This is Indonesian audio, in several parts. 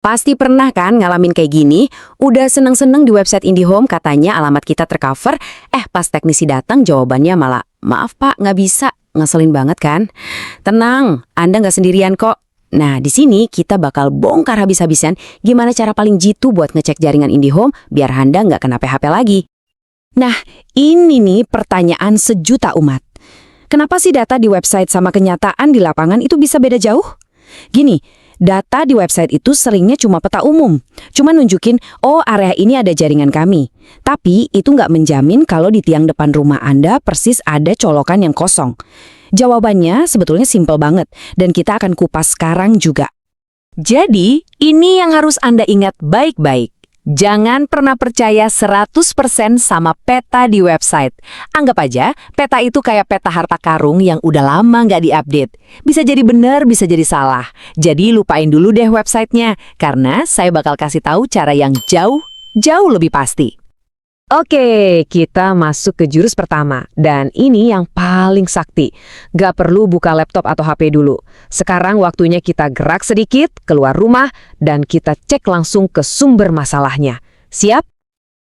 Pasti pernah kan ngalamin kayak gini, udah seneng-seneng di website IndiHome katanya alamat kita tercover, pas teknisi datang jawabannya malah, maaf Pak, nggak bisa. Ngeselin banget kan? Tenang, Anda nggak sendirian kok. Nah, di sini kita bakal bongkar habis-habisan gimana cara paling jitu buat ngecek jaringan IndiHome biar Anda nggak kena PHP lagi. Nah, ini nih pertanyaan sejuta umat. Kenapa sih data di website sama kenyataan di lapangan itu bisa beda jauh? Gini, data di website itu seringnya cuma peta umum. Cuma nunjukin, oh area ini ada jaringan kami. Tapi itu nggak menjamin kalau di tiang depan rumah Anda persis ada colokan yang kosong. Jawabannya sebetulnya simpel banget. Dan kita akan kupas sekarang juga. Jadi, ini yang harus Anda ingat baik-baik. Jangan pernah percaya 100% sama peta di website. Anggap aja, peta itu kayak peta harta karung yang udah lama nggak diupdate. Bisa jadi benar, bisa jadi salah. Jadi lupain dulu deh websitenya, karena saya bakal kasih tahu cara yang jauh lebih pasti. Oke, kita masuk ke jurus pertama. Dan ini yang paling sakti. Gak perlu buka laptop atau HP dulu. Sekarang waktunya kita gerak sedikit, keluar rumah, dan kita cek langsung ke sumber masalahnya. Siap?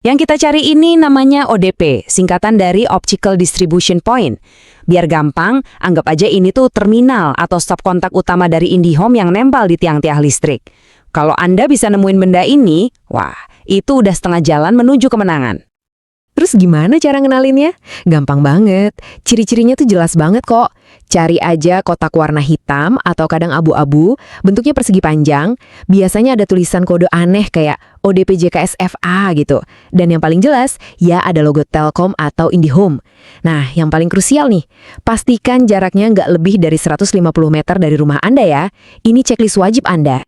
Yang kita cari ini namanya ODP, singkatan dari Optical Distribution Point. Biar gampang, anggap aja ini tuh terminal atau stop kontak utama dari IndiHome yang nempel di tiang-tiang listrik. Kalau Anda bisa nemuin benda ini, wah, itu udah setengah jalan menuju kemenangan. Terus gimana cara ngenalinnya? Gampang banget. Ciri-cirinya tuh jelas banget kok. Cari aja kotak warna hitam atau kadang abu-abu, bentuknya persegi panjang. Biasanya ada tulisan kode aneh kayak ODP JKSFA gitu. Dan yang paling jelas, ya ada logo Telkom atau IndiHome. Nah, yang paling krusial nih, pastikan jaraknya nggak lebih dari 150 meter dari rumah Anda ya. Ini checklist wajib Anda.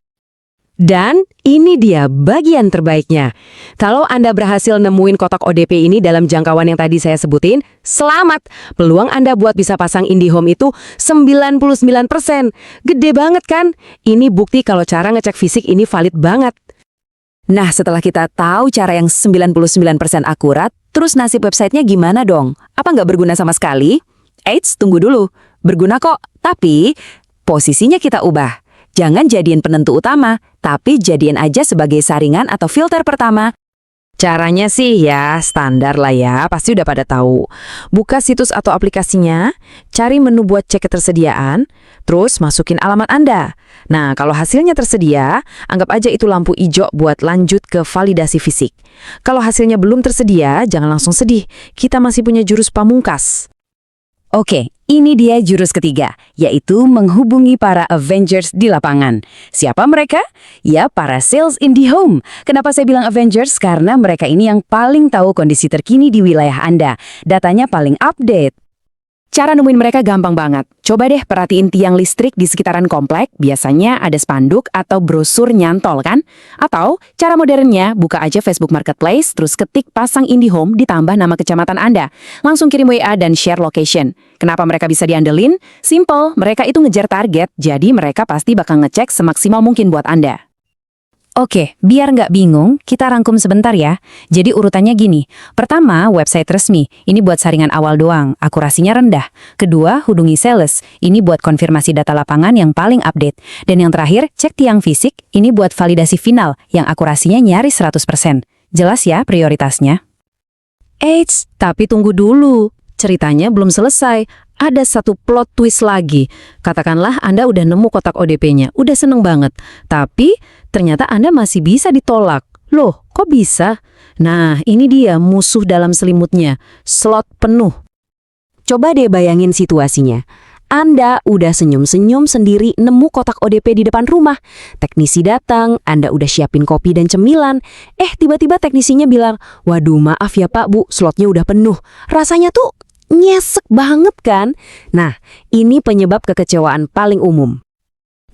Dan ini dia bagian terbaiknya. Kalau Anda berhasil nemuin kotak ODP ini dalam jangkauan yang tadi saya sebutin, selamat! Peluang Anda buat bisa pasang IndiHome itu 99%. Gede banget kan? Ini bukti kalau cara ngecek fisik ini valid banget. Nah, setelah kita tahu cara yang 99% akurat, terus nasib websitenya gimana dong? Apa nggak berguna sama sekali? Eits, tunggu dulu. Berguna kok, tapi posisinya kita ubah. Jangan jadiin penentu utama, tapi jadiin aja sebagai saringan atau filter pertama. Caranya sih ya standar lah ya, pasti udah pada tahu. Buka situs atau aplikasinya, cari menu buat cek ketersediaan, terus masukin alamat Anda. Nah, kalau hasilnya tersedia, anggap aja itu lampu hijau buat lanjut ke validasi fisik. Kalau hasilnya belum tersedia, jangan langsung sedih, kita masih punya jurus pamungkas. Oke, ini dia jurus ketiga, yaitu menghubungi para Avengers di lapangan. Siapa mereka? Ya, para sales IndiHome. Kenapa saya bilang Avengers? Karena mereka ini yang paling tahu kondisi terkini di wilayah Anda. Datanya paling update. Cara nemuin mereka gampang banget. Coba deh perhatiin tiang listrik di sekitaran komplek, biasanya ada spanduk atau brosur nyantol kan? Atau cara modernnya, buka aja Facebook Marketplace, terus ketik pasang IndiHome ditambah nama kecamatan Anda. Langsung kirim WA dan share location. Kenapa mereka bisa diandelin? Simple, mereka itu ngejar target, jadi mereka pasti bakal ngecek semaksimal mungkin buat Anda. Oke, biar nggak bingung, kita rangkum sebentar ya. Jadi urutannya gini. Pertama, website resmi. Ini buat saringan awal doang, akurasinya rendah. Kedua, hubungi sales. Ini buat konfirmasi data lapangan yang paling update. Dan yang terakhir, cek tiang fisik. Ini buat validasi final, yang akurasinya nyaris 100%. Jelas ya prioritasnya? Eits, tapi tunggu dulu. Ceritanya belum selesai. Ada satu plot twist lagi. Katakanlah Anda udah nemu kotak ODP-nya, udah seneng banget. Tapi ternyata Anda masih bisa ditolak. Loh, kok bisa? Nah, ini dia musuh dalam selimutnya. Slot penuh. Coba deh bayangin situasinya. Anda udah senyum-senyum sendiri nemu kotak ODP di depan rumah. Teknisi datang, Anda udah siapin kopi dan cemilan. Tiba-tiba teknisinya bilang, waduh maaf ya Pak Bu, slotnya udah penuh. Rasanya tuh nyesek banget kan? Nah, ini penyebab kekecewaan paling umum.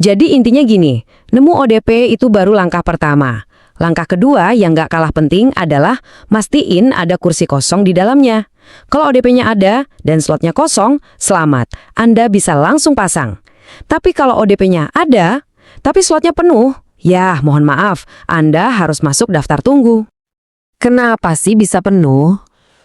Jadi intinya gini, nemu ODP itu baru langkah pertama. Langkah kedua yang gak kalah penting adalah mastiin ada kursi kosong di dalamnya. Kalau ODP-nya ada dan slotnya kosong, selamat, Anda bisa langsung pasang. Tapi kalau ODP-nya ada, tapi slotnya penuh, ya mohon maaf, Anda harus masuk daftar tunggu. Kenapa sih bisa penuh?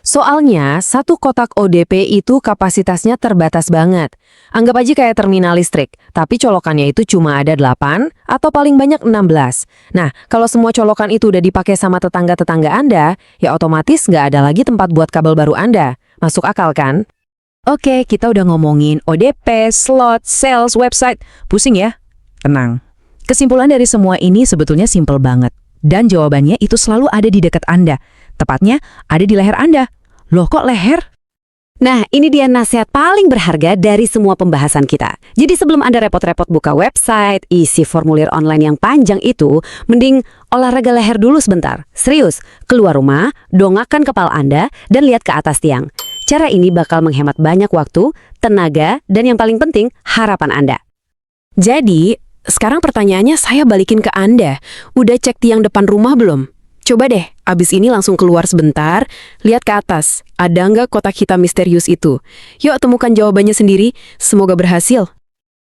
Soalnya, satu kotak ODP itu kapasitasnya terbatas banget. Anggap aja kayak terminal listrik, tapi colokannya itu cuma ada 8 atau paling banyak 16. Nah, kalau semua colokan itu udah dipakai sama tetangga-tetangga Anda, ya otomatis nggak ada lagi tempat buat kabel baru Anda. Masuk akal kan? Oke, kita udah ngomongin ODP, slot, sales, website. Pusing ya? Tenang. Kesimpulan dari semua ini sebetulnya simpel banget. Dan jawabannya itu selalu ada di dekat Anda. Tepatnya ada di leher Anda. Loh kok leher? Nah, ini dia nasihat paling berharga dari semua pembahasan kita. Jadi sebelum Anda repot-repot buka website, isi formulir online yang panjang itu, mending olahraga leher dulu sebentar. Serius, keluar rumah, dongakkan kepala Anda, dan lihat ke atas tiang. Cara ini bakal menghemat banyak waktu, tenaga, dan yang paling penting, harapan Anda. Jadi, sekarang pertanyaannya saya balikin ke Anda. Udah cek tiang depan rumah belum? Coba deh, abis ini langsung keluar sebentar, lihat ke atas. Ada nggak kotak hitam misterius itu? Yuk temukan jawabannya sendiri, semoga berhasil.